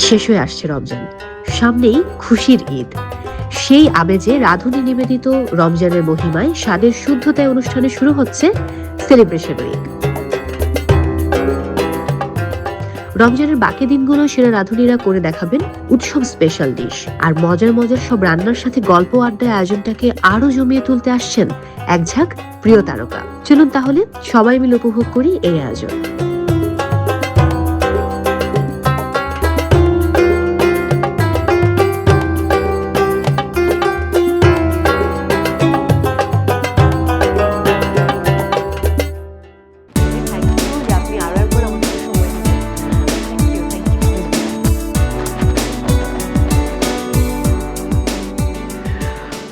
শেষ হয়ে আসছে রমজান, সামনেই খুশির ঈদ। সেই আমেজে রাঁধুনি নিবেদিত রমজানের মহিমায় স্বাদের শুদ্ধতায় অনুষ্ঠানে শুরু হচ্ছে সেলিব্রেশন উইক। রমজানের বাকি দিনগুলো সেরা রাঁধুনিরা করে দেখাবেন উৎসব স্পেশাল ডিশ, আর মজার মজার সব রান্নার সাথে গল্প আড্ডায় আয়োজনটাকে আরো জমিয়ে তুলতে আসছেন এক ঝাঁক প্রিয় তারকা। চলুন তাহলে সবাই মিলে উপভোগ করি এই আয়োজন।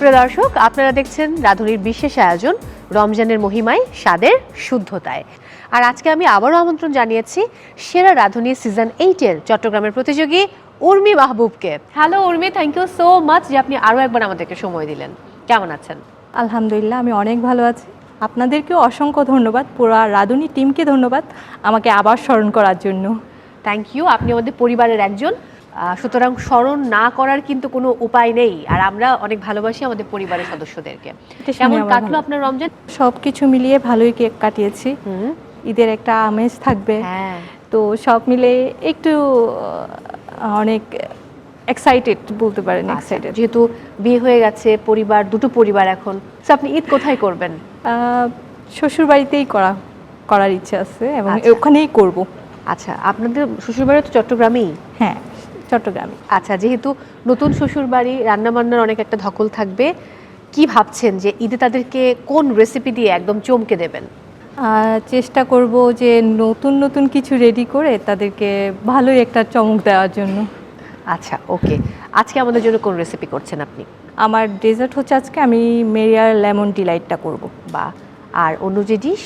প্রিয় দর্শক, আপনারা দেখছেন রাঁধুনির বিশেষ আয়োজন রমজানের মহিমায় স্বাদের শুদ্ধতায়। আর আজকে আমি আবারও আমন্ত্রণ জানিয়েছি সেরা রাঁধুনি সিজন 8 এর চট্টগ্রামের প্রতিযোগী উর্মি মাহবুবকে। Hello Urmi, thank you so much যে আপনি আরও একবার আমাদেরকে সময় দিলেন। কেমন আছেন? আলহামদুলিল্লাহ, আমি অনেক ভালো আছি। আপনাদেরকেও অসংখ্য ধন্যবাদ, পুরো রাঁধুনি টিমকে ধন্যবাদ আমাকে আবার স্মরণ করার জন্য। Thank you. আপনি আমাদের পরিবারের একজন, সুতরাং স্মরণ না করার কিন্তু কোনো উপায় নেই। আর আমরা অনেক ভালোবাসি আমাদের পরিবারের সদস্যদেরকে। কেমন কাটলো আপনার রমজান? সবকিছু মিলিয়ে ভালোই কেক কাটিয়েছি। ঈদের একটা আমেজ থাকবে, তো সব মিলে একটু অনেক এক্সাইটেড বলতে পারেন। এক্সাইটেড, যেহেতু বিয়ে হয়ে গেছে, পরিবার, দুটো পরিবার এখন, আপনি ঈদ কোথায় করবেন? শ্বশুর বাড়িতেই করার ইচ্ছে আছে এবং ওখানেই করব। আচ্ছা, আপনাদের শ্বশুর বাড়ি তো চট্টগ্রামেই? হ্যাঁ, চট্টগ্রামে। আচ্ছা, যেহেতু নতুন শ্বশুর বাড়ি, রান্নাবান্নার অনেক একটা ধকল থাকবে, কি ভাবছেন যে ঈদে তাদেরকে কোন রেসিপি দিয়ে একদম চমকে দেবেন? চেষ্টা করব যে নতুন নতুন কিছু রেডি করে তাদেরকে ভালোই একটা চমক দেওয়ার জন্য। আচ্ছা, ওকে। আজকে আমাদের জন্য কোন রেসিপি করছেন আপনি? আমার ডেজার্ট হচ্ছে আজকে আমি মেরিয়ার লেমন ডিলাইটটা করব। বা আর অন্য যে ডিশ?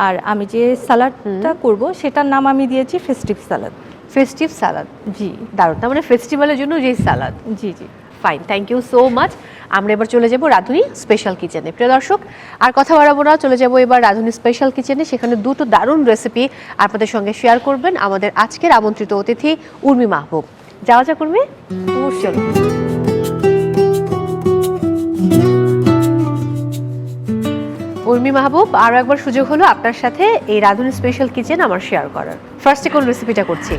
আর আমি যে সালাডটা করব সেটার নাম আমি দিয়েছি ফেস্টিভ সালাদ। ফেস্টিভ সালাদ? জি, দারুণ। তার মানে ফেস্টিভ্যালের জন্য যেই সালাদ। জি জি, fine, thank you so much. আমরা এবার চলে যাব রাঁধুনি স্পেশাল কিচেনে। প্রিয় দর্শক, আর কথা বাড়াবো না, চলে যাব এবার রাঁধুনি স্পেশাল কিচেনে। সেখানে দুটো দারুণ রেসিপি আপনাদের সঙ্গে শেয়ার করবেন আমাদের আজকের আমন্ত্রিত অতিথি উর্মি মাহবুব। যাওয়া যাক উর্মি? চলুন। উর্মি মাহবুব, আরও একবার সুযোগ হলো আপনার সাথে এই রাঁধুনি স্পেশাল কিচেন আমার শেয়ার করার। ফার্স্টে কোন রেসিপিটা করছি?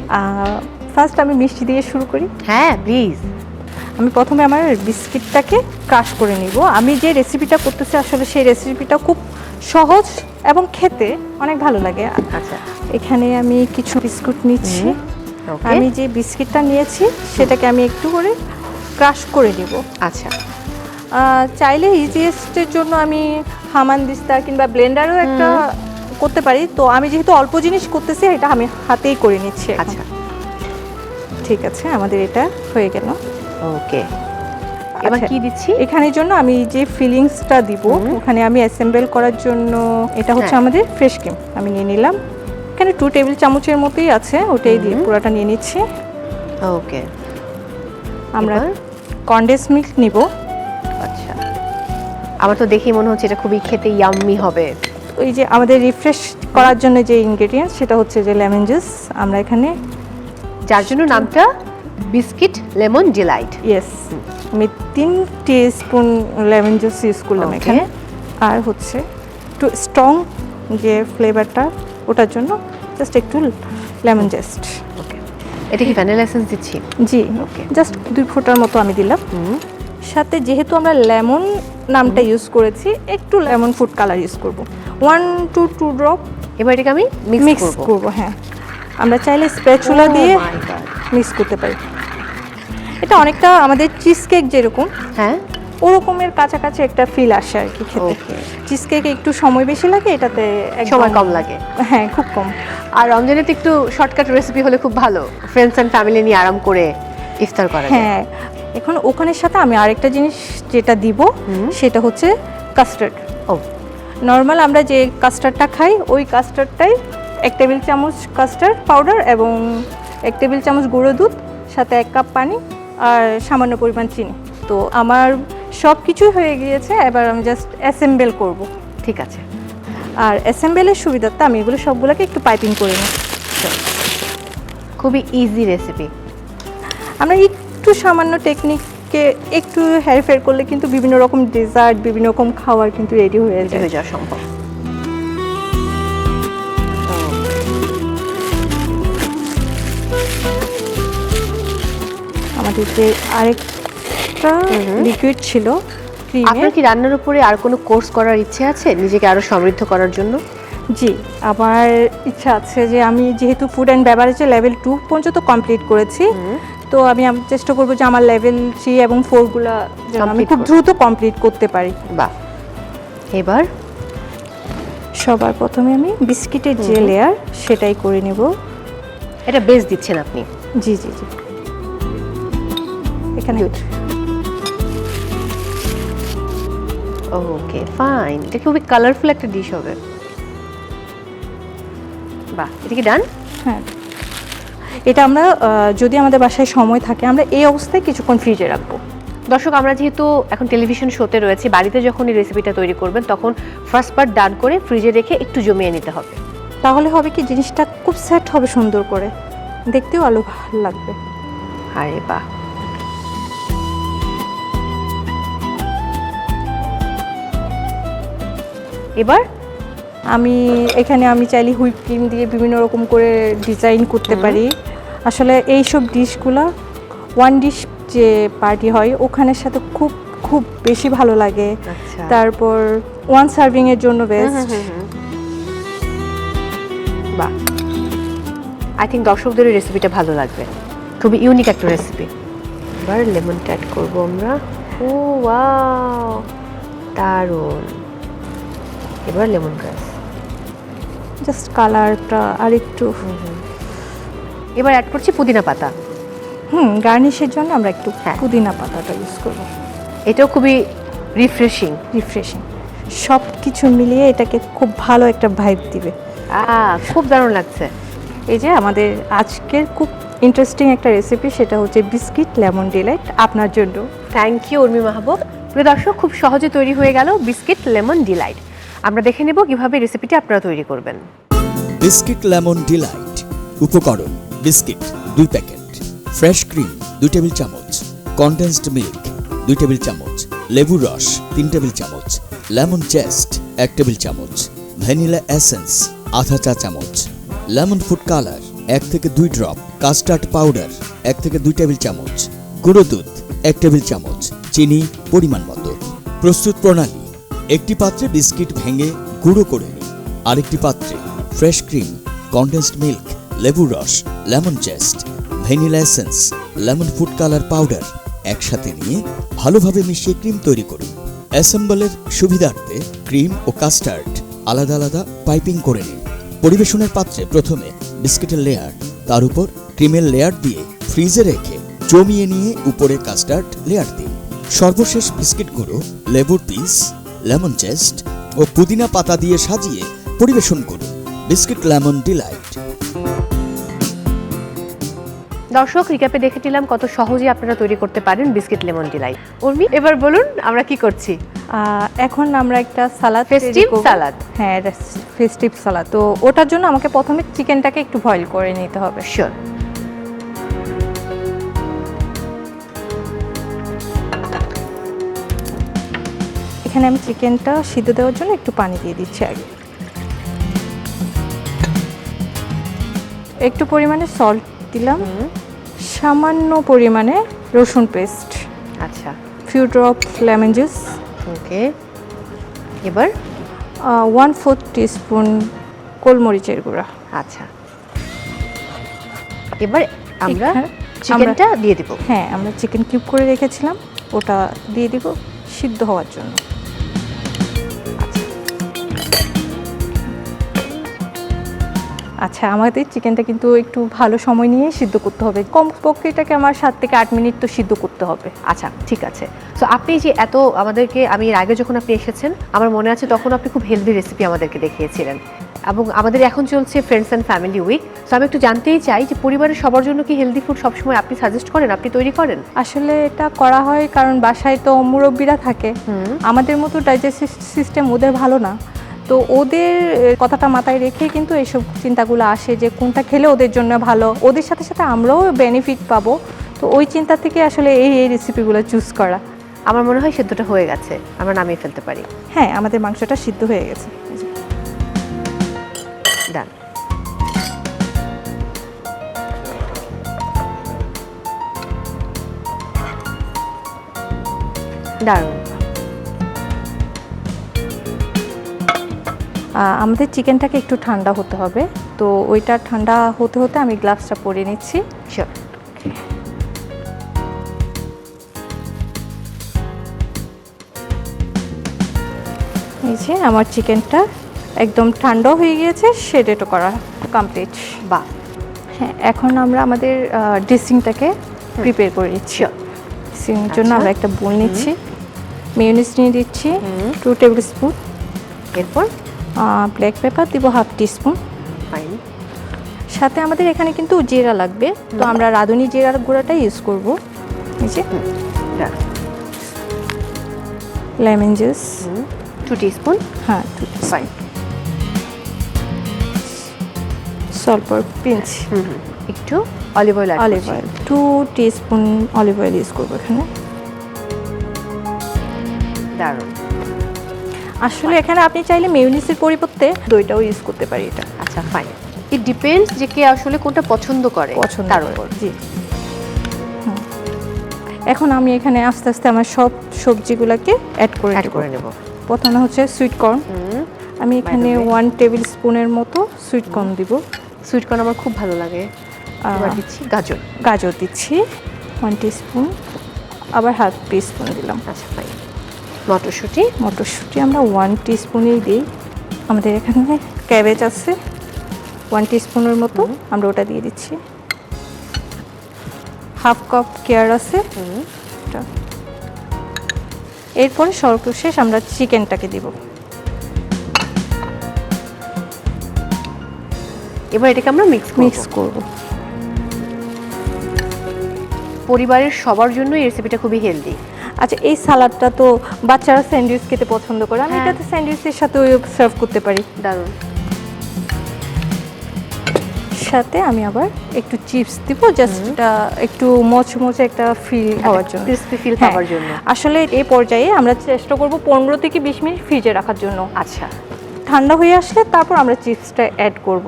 ফার্স্ট আমি মিষ্টি দিয়ে শুরু করি। হ্যাঁ প্লিজ। আমি প্রথমে আমার বিস্কিটটাকে ক্রাশ করে নিব। আমি যে রেসিপিটা করতেছি আসলে সেই রেসিপিটা খুব সহজ এবং খেতে অনেক ভালো লাগে। আচ্ছা, এখানে আমি কিছু বিস্কুট নিচ্ছি। আমি যে বিস্কিটটা নিয়েছি সেটাকে আমি একটু করে ক্রাশ করে নিব। আচ্ছা, চাইলে ইজিয়েস্টের জন্য আমি হামানদিস্তা কিংবা ব্লেন্ডারও একটা করতে পারি। তো আমি যেহেতু অল্প জিনিস করতেছি, এটা আমি হাতেই করে নিচ্ছি। আচ্ছা ঠিক আছে, আমাদের এটা হয়ে গেল। ওকে, এবার কি দিচ্ছি? এখানের জন্য আমি যে ফিলিংসটা দিব, ওখানে আমি অ্যাসেম্বল করার জন্য এটা হচ্ছে আমাদের ফ্রেশ ক্রিম আমি নিয়ে নিলাম। এখানে 2 টেবিল চামচের মতোই আছে, ওটাই দিয়ে পুরোটা নিয়ে নিচ্ছি। ওকে, আমরা কনডেন্স মিল্ক নিব। আচ্ছা, আমার তো দেখেই মনে হচ্ছে এটা খুবই খেতে ইয়াম্মি হবে। ওই যে আমাদের রিফ্রেশ করার জন্য যে ইনগ্রেডিয়েন্টস, সেটা হচ্ছে যে লেমন জুস। আমরা এখানে, যার জন্য নামটা বিস্কিট লেমন ডিলাইট। ইয়েস, আমি 3 টিস্পুন লেমন জুস ইউজ করলাম এখানে। আর হচ্ছে একটু স্ট্রং যে ফ্লেভারটা, ওটার জন্য জাস্ট একটু লেমন জেস্ট। ওকে, এটা কি ভ্যানিলা এসেন্স দিচ্ছি? জি, ওকে, জাস্ট 2 ফোঁটার মতো আমি দিলাম। সাথে যেহেতু আমরা লেমন নামটা ইউজ করেছি, একটু লেমন ফুড কালার ইউজ করব, 1 to 2 ড্রপ। এবার এটাকে আমি মিক্স করব। হ্যাঁ, আমরা চাইলে স্প্যাচুলা দিয়ে মিক্স করতে পারি। এটা অনেকটা আমাদের চিজ কেক যেরকম, হ্যাঁ, ওরকমের কাছাকাছি একটা ফিল আসে আর কি খেতে। চিজ কেকে একটু সময় বেশি লাগে, এটাতে সময় কম লাগে। হ্যাঁ, খুব কম। আর রমজানে তো একটু শর্টকাট রেসিপি হলে খুব ভালো, ফ্রেন্ডস এন্ড ফ্যামিলি নিয়ে আরাম করে ইফতার করা যায়। হ্যাঁ, এখন ওখানের সাথে আমি আরেকটা জিনিস যেটা দিব সেটা হচ্ছে কাস্টার্ড। ও, নর্মাল আমরা যে কাস্টার্ডটা খাই, ওই কাস্টার্ডটাই 1 টেবিল চামচ কাস্টার্ড পাউডার এবং 1 টেবিল চামচ গুঁড়ো দুধ, সাথে 1 কাপ পানি আর সামান্য পরিমাণ চিনি। তো আমার সব কিছুই হয়ে গিয়েছে, এবার আমি জাস্ট অ্যাসেম্বল করব। ঠিক আছে। আর অ্যাসেম্বলের সুবিধাটা আমি এগুলো সবগুলোকে একটু পাইপিং করে নিই। খুবই ইজি রেসিপি। আমরা একটু সামান্য টেকনিককে একটু হেরফের করলে কিন্তু বিভিন্ন রকম ডেজার্ট, বিভিন্ন রকম খাবার কিন্তু রেডি হয়ে এটা যায়। হয়ে যাওয়া সম্ভব। আমাদের যে আরেকটা লিকুইড ছিল ক্রিমের, আপনার কি রান্নার উপরে আর কোনো কোর্স করার ইচ্ছে আছে নিজেকে আরো সমৃদ্ধ করার জন্য? জি আমার ইচ্ছা আছে যে আমি যেহেতু ফুড অ্যান্ড বেভারেজে লেভেল 2 পর্যন্ত কমপ্লিট করেছি, তো আমি চেষ্টা করবো যে আমার লেভেল 3 এবং 4 গুলা যেন আমি Complete খুব করতে। দ্রুত কমপ্লিট করতে পারি। বাহ। এবার সবার প্রথমে আমি বিস্কিটের যে লেয়ার সেটাই করে নেব। এটা বেস দিচ্ছেন আপনি? জি জি জি, এখানে ওকে ফাইন, এটা খুবই কালারফুল একটা ডিশ হবে। বাহ, এটা কি ডান? হ্যাঁ, এটা আমরা যদি আমাদের বাসায় সময় থাকে আমরা এই অবস্থায় কিছুক্ষণ ফ্রিজে রাখবো। দর্শক, আমরা যেহেতু এখন টেলিভিশন শোতে রয়েছি, বাড়িতে যখন এই রেসিপিটা তৈরি করবেন তখন ফার্স্ট পার্ট ডান করে ফ্রিজে রেখে একটু জমিয়ে নিতে হবে। তাহলে হবে কি জিনিসটা খুব সেট হবে, সুন্দর করে দেখতেও আলো ভালো লাগবে। আরে বাহ, এবার আমি চাইলে হুইপ ক্রিম দিয়ে বিভিন্ন রকম করে ডিজাইন করতে পারি। আসলে এইসব ডিশগুলো ওয়ান ডিশ যে পার্টি হয় ওখানের সাথে খুব খুব বেশি ভালো লাগে। আচ্ছা। তারপর ওয়ান সার্ভিং এর জন্য বেস্ট। বাহ, আই থিঙ্ক দর্শকদের এই রেসিপিটা ভালো লাগবে, খুবই ইউনিক একটা রেসিপি। এবার লেমনটা অ্যাড করবো আমরা। ও ওয়াও, দারুণ। এবার লেমন গ্রাস, জাস্ট কালারটা আর একটু। এবার অ্যাড করছি পুদিনা পাতা। গার্নিশের জন্য আমরা একটু হ্যাঁ। পুদিনা পাতাটা ইউজ করব। এটাও খুবই রিফ্রেশিং। সব কিছু মিলিয়ে এটাকে খুব ভালো একটা ভাইব দিবে। খুব দারুণ লাগছে। এই যে আমাদের আজকের খুব ইন্টারেস্টিং একটা রেসিপি, সেটা হচ্ছে বিস্কিট লেমন ডিলাইট আপনার জন্য। থ্যাংক ইউ উর্মি মাহবুব। প্রিয় দর্শক, খুব সহজে তৈরি হয়ে গেল বিস্কিট লেমন ডিলাইট। আমরা দেখে নেব কিভাবে রেসিপিটি আপনারা তৈরি করবেন। Biscuit lemon delight. উপকরণ: biscuit 2 packet, fresh cream 2 table চামচ, কনডেন্সড মিল্ক 2 টেবিল চামচ, লেবুর রস 3 টেবিল চামচ, লেমন জেস্ট 1 টেবিল চামচ, ভ্যানিলা এসেন্স আধা চা চামচ, লেমন ফুড কালার 1 থেকে 2 ড্রপ, কাস্টার্ড পাউডার 1 থেকে 2 টেবিল চামচ, গুঁড়ো দুধ 1 টেবিল চামচ, চিনি পরিমাণ মতো। প্রস্তুত প্রণালী: একটি পাত্রে বিস্কিট ভেঙে গুঁড়ো করে নিন, আরেকটি পাত্রে ফ্রেশ ক্রিম, কনডেন্সড মিল্ক, লেবুর রস, lemon zest, vanilla essence, lemon food colour powder একসাথে নিয়ে ভালোভাবে মিশিয়ে ক্রিম তৈরি করুন। অ্যাসেম্বলের সুবিধার্থে ক্রিম ও কাস্টার্ড আলাদা আলাদা পাইপিং করে নিন। পরিবেশনের পাত্রে প্রথমে বিস্কিটের লেয়ার, তার উপর ক্রিমের লেয়ার দিয়ে ফ্রিজে রেখে জমিয়ে নিয়ে উপরে কাস্টার্ড লেয়ার দিন। সর্বশেষ বিস্কিট গুঁড়ো, লেবুর পিস, লেমন জেস্ট ও পুদিনা পাতা দিয়ে সাজিয়ে পরিবেশন করুন। Biscuit lemon delight. দর্শক, রিক্যাপে দেখে নিলাম কত সহজে আপনারা তৈরি করতে পারেন বিস্কিট লেমন ডিলাইট। উর্মি, এবার বলুন আমরা কি করছি? এখন আমরা একটা সালাদ, Festive salad? হ্যাঁ, ফেস্টিভ সালাদ। তো ওটার জন্য আমাকে প্রথমে চিকেনটাকে একটু বয়েল করে নিতে হবে। শিওর। এখানে আমি চিকেনটা সিদ্ধ দেওয়ার জন্য একটু পানি দিয়ে দিচ্ছি আগে। একটু পরিমাণে সল্ট দিলাম, সামান্য পরিমাণে রসুন পেস্ট, আচ্ছা, ফিউ ড্রপ লেমন জুস, ওকে। এবার 1/4 টিস্পুন গোলমরিচের গুঁড়া। আচ্ছা, এবার আমরা এখানে চিকেনটা দিয়ে দিব। হ্যাঁ, আমরা চিকেন কিউব করে রেখেছিলাম ওটা দিয়ে দিব সিদ্ধ হওয়ার জন্য। আচ্ছা, আমাদের চিকেনটা কিন্তু একটু ভালো সময় নিয়ে সিদ্ধ করতে হবে। কমপক্ষে এটাকে আমার 7 থেকে 8 মিনিট তো সিদ্ধ করতে হবে। আচ্ছা, ঠিক আছে। সো আপনি যে এত আমাদেরকে, আমি এর আগে যখন আপনি এসেছেন আমার মনে আছে তখন আপনি খুব হেলদি রেসিপি আমাদেরকে দেখিয়েছিলেন, এবং আমাদের এখন চলছে friends and family week. So আমি একটু জানতেই চাই যে পরিবারের সবার জন্য কি হেলদি ফুড সবসময় আপনি সাজেস্ট করেন, আপনি তৈরি করেন? আসলে এটা করা হয় কারণ বাসায় তো মুরব্বীরা থাকে, আমাদের মতো ডাইজেস্টিভ সিস্টেম ওদের ভালো না, তো ওদের কথাটা মাথায় রেখে কিন্তু এইসব চিন্তাগুলো আসে যে কোনটা খেলে ওদের জন্য ভালো, ওদের সাথে সাথে আমরাও বেনিফিট পাবো। তো তো ওই চিন্তা থেকে আসলে এই রেসিপিগুলো চুজ করা। আমার মনে হয় সেদ্ধটা হয়ে গেছে, আমরা নামিয়ে ফেলতে পারি। হ্যাঁ, আমাদের মাংসটা সিদ্ধ হয়ে গেছে। ডান। দারুণ। আমাদের চিকেনটাকে একটু ঠান্ডা হতে হবে, তো ওইটা ঠান্ডা হতে হতে আমি গ্লাভসটা পরে নিচ্ছি। শিওর। এই যে আমার চিকেনটা একদম ঠান্ডা হয়ে গিয়েছে, সেটা করা কমপ্লিট। বাহ। হ্যাঁ, এখন আমরা আমাদের ড্রেসিংটাকে প্রিপেয়ার করে নিচ্ছি। ড্রেসিংয়ের জন্য আচ্ছা। আমরা একটা বোল নিচ্ছি, মেয়োনিজ নিয়ে দিচ্ছি 2 টেবিল স্পুন, এরপর ব্ল্যাক পেপার দিব 1/2 টিস্পুন। ফাইন। সাথে আমাদের এখানে কিন্তু জিরা লাগবে, তো আমরা রাঁধুনি জিরার গুঁড়াটা ইউজ করব। এই যে ডান। Lemon juice 2 teaspoon. হ্যাঁ, ফাইন। সল্ট ফর পিঞ্চ, একটু olive oil olive oil 2 teaspoon olive oil use করবো এখানে। দারুণ। আসলে এখানে আপনি চাইলে মেয়োনিজের পরিবর্তে দইটাও ইউজ করতে পারি। এটা আচ্ছা, ফাইন। ইট ডিপেন্ডস যে কে আসলে কোনটা পছন্দ করে, পছন্দ তার করে। উপর। জি। এখন আমি এখানে আস্তে আস্তে আমার সব সবজিগুলোকে অ্যাড করে অ্যাড দেব। করে নেব। প্রথমে হচ্ছে সুইট কর্ন, আমি এখানে 1 টেবিল স্পুনের মতো সুইট কর্ন দিব। সুইট কর্ন আমার খুব ভালো লাগে। এবার দিচ্ছি গাজর। গাজর দিচ্ছি 1 টিস্পুন, আবার 1/2 টিস্পুন দিলাম। আচ্ছা, ফাইন। মটরশুঁটি। মটরশুঁটি আমরা 1 টিস্পুনই দিই। আমাদের এখানে ক্যাবেজ আছে 1 টিস্পুনের মতো, আমরা ওটা দিয়ে দিচ্ছি। 1/2 কাপ কেয়ার আছে। এরপরে সর্বশেষ আমরা চিকেনটাকে দিব। এবার এটাকে আমরা মিক্স করব। পরিবারের সবার জন্য এই রেসিপিটা খুবই হেলদি। আচ্ছা, এই সালাডটা তো বাচ্চারা স্যান্ডউইচ খেতে পছন্দ করে, আমি হ্যাঁ। এটাতে স্যান্ডউইচের সাথে সার্ভ করতে পারি। দারুণ। সাথে আমি আবার একটু চিপস দিব, জাস্ট এটা একটু মচমচে একটা ফিল হওয়ার জন্য, ক্রিসপি ফিল হ্যাঁ। পাওয়ার জন্য। আসলে এই পর্যায়ে আমরা চেষ্টা করব 15 থেকে 20 মিনিট ফ্রিজে রাখার জন্য। আচ্ছা। ঠান্ডা হয়ে আসলে তারপর আমরা চিপসটা অ্যাড করব।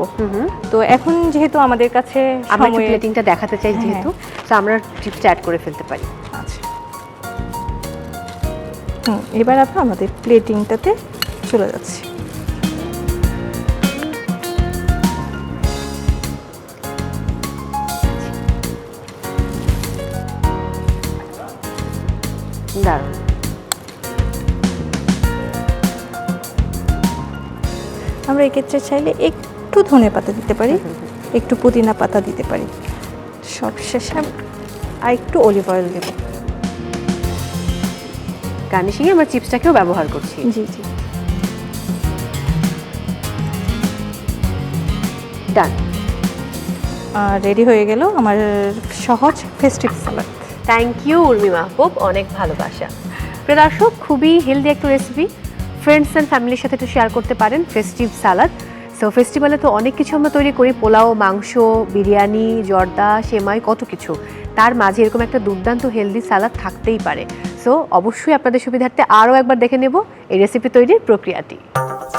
তো এখন যেহেতু আমাদের কাছে আমরা একটু সময়, প্লেটিংটা দেখাতে চাই যেহেতু, তো আমরা চিপসটা অ্যাড করে ফেলতে পারি। আচ্ছা, এবার আমরা আমাদের প্লেটিংটাতে চলে যাচ্ছি। দারুণ। আমরা এক্ষেত্রে চাইলে একটু ধনেপাতা দিতে পারি, একটু পুদিনা পাতা দিতে পারি। সবশেষে আর একটু অলিভ অয়েল দেব। গার্নিশিংয়ে আমরা চিপসটাকেও ব্যবহার করছি। জি জি। ডান। রেডি হয়ে গেল আমার সহজ festive salad. Thank you Urmi Mahbub, অনেক ভালোবাসা। প্রিয় দর্শক, খুবই হেলদি একটা রেসিপি, ফ্রেন্ডস অ্যান্ড ফ্যামিলির সাথে একটু শেয়ার করতে পারেন। ফেস্টিভ সালাদ। সো ফেস্টিভ্যালে তো অনেক কিছু আমরা তৈরি করি, পোলাও, মাংস, বিরিয়ানি, জর্দা, সেমাই, কত কিছু। তার মাঝে এরকম একটা দুর্দান্ত হেলদি সালাদ থাকতেই পারে। সো অবশ্যই আপনাদের সুবিধার্থে আরও একবার দেখে নেব এই রেসিপি তৈরির প্রক্রিয়াটি।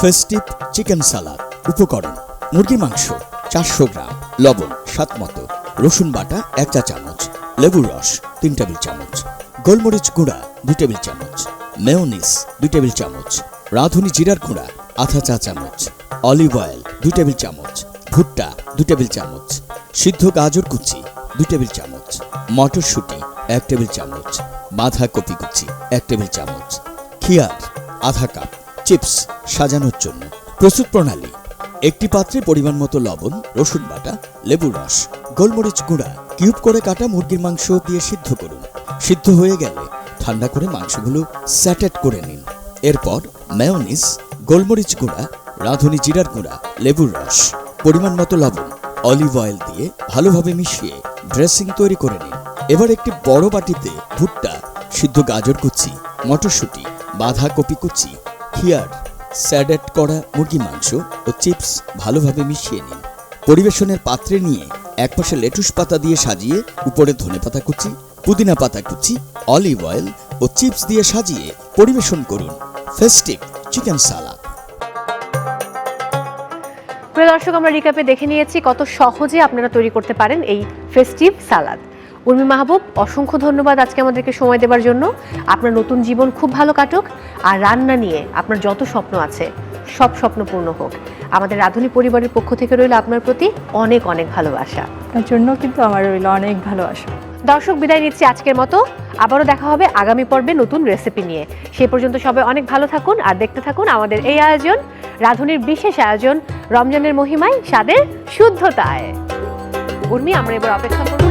ফেস্টিভ চিকেন সালাদ। উপকরণ: মুরগির মাংস 400 গ্রাম, লবণ স্বাদমতো, রসুন বাটা 1 চা চামচ, লেবুর রস 3 টেবিল চামচ, গোলমরিচ গুঁড়া 2 টেবিল চামচ, মেয়োনিজ 2 টেবিল চামচ, রাঁধুনি জিরার গুঁড়া আধা চা চামচ, অলিভ অয়েল 2 টেবিল চামচ, ভুট্টা 2 টেবিল চামচ, সিদ্ধ গাজর কুচি 2 টেবিল চামচ, মটরশুঁটি 1 টেবিল চামচ, বাঁধাকপি কুচি 1 টেবিল চামচ, খিয়ার আধা কাপ, চিপস সাজানোর জন্য। প্রস্তুত প্রণালী: একটি পাত্রে পরিমাণ মতো লবণ, রসুন বাটা, লেবুর রস, গোলমরিচ গুঁড়া, কিউব করে কাটা মুরগির মাংস দিয়ে সিদ্ধ করুন। সিদ্ধ হয়ে গেলে ঠান্ডা করে মাংসগুলো স্যাটেট করে নিন। এরপর মেয়োনিজ, গোলমরিচ গুঁড়া, রাঁধুনি জিরার গুঁড়া, লেবুর রস, পরিমাণ মতো লবণ, অলিভ অয়েল দিয়ে ভালোভাবে মিশিয়ে ড্রেসিং তৈরি করে নিন। এবার একটি বড় বাটিতে ভুট্টা, সিদ্ধ গাজর কুচি, মটরশুঁটি, বাঁধাকপি কুচি, খিয়ার, স্যাটেট করা মুরগি মাংস ও চিপস ভালোভাবে মিশিয়ে নিন। পরিবেশনের পাত্রে নিয়ে একপাশে লেটুস পাতা দিয়ে সাজিয়ে উপরে ধনেপাতা কুচি, পুদিনা পাতা কুচি, অলিভ অয়েল ও চিপস দিয়ে সাজিয়ে পরিবেশন করুন ফেস্টিভ চিকেন সালাদ। প্রিয় দর্শক, আমরা রিক্যাপে দেখে নিয়েছি কত সহজে আপনারা তৈরি করতে পারেন এই ফেস্টিভ সালাদ। উর্মি মাহবুব, অসংখ্য ধন্যবাদ আজকে আমাদেরকে সময় দেওয়ার জন্য। আপনার নতুন জীবন খুব ভালো কাটুক, আর রান্না নিয়ে আপনার যত স্বপ্ন আছে সব স্বপ্ন পূর্ণ হোক। আমাদের রাঁধুনি পরিবারের পক্ষ থেকে রইল আপনার প্রতি অনেক অনেক ভালোবাসা। তার জন্য কিন্তু আমার রইল অনেক ভালোবাসা। দর্শক, বিদায় নিচ্ছি আজকের মতো। আবারও দেখা হবে আগামী পর্বে নতুন রেসিপি নিয়ে। সেই পর্যন্ত সবাই অনেক ভালো থাকুন আর দেখতে থাকুন আমাদের এই আয়োজন, রাঁধুনির বিশেষ আয়োজন রমজানের মহিমায়, স্বাদের শুদ্ধতায়। উর্মি, আমরা এবার অপেক্ষা করব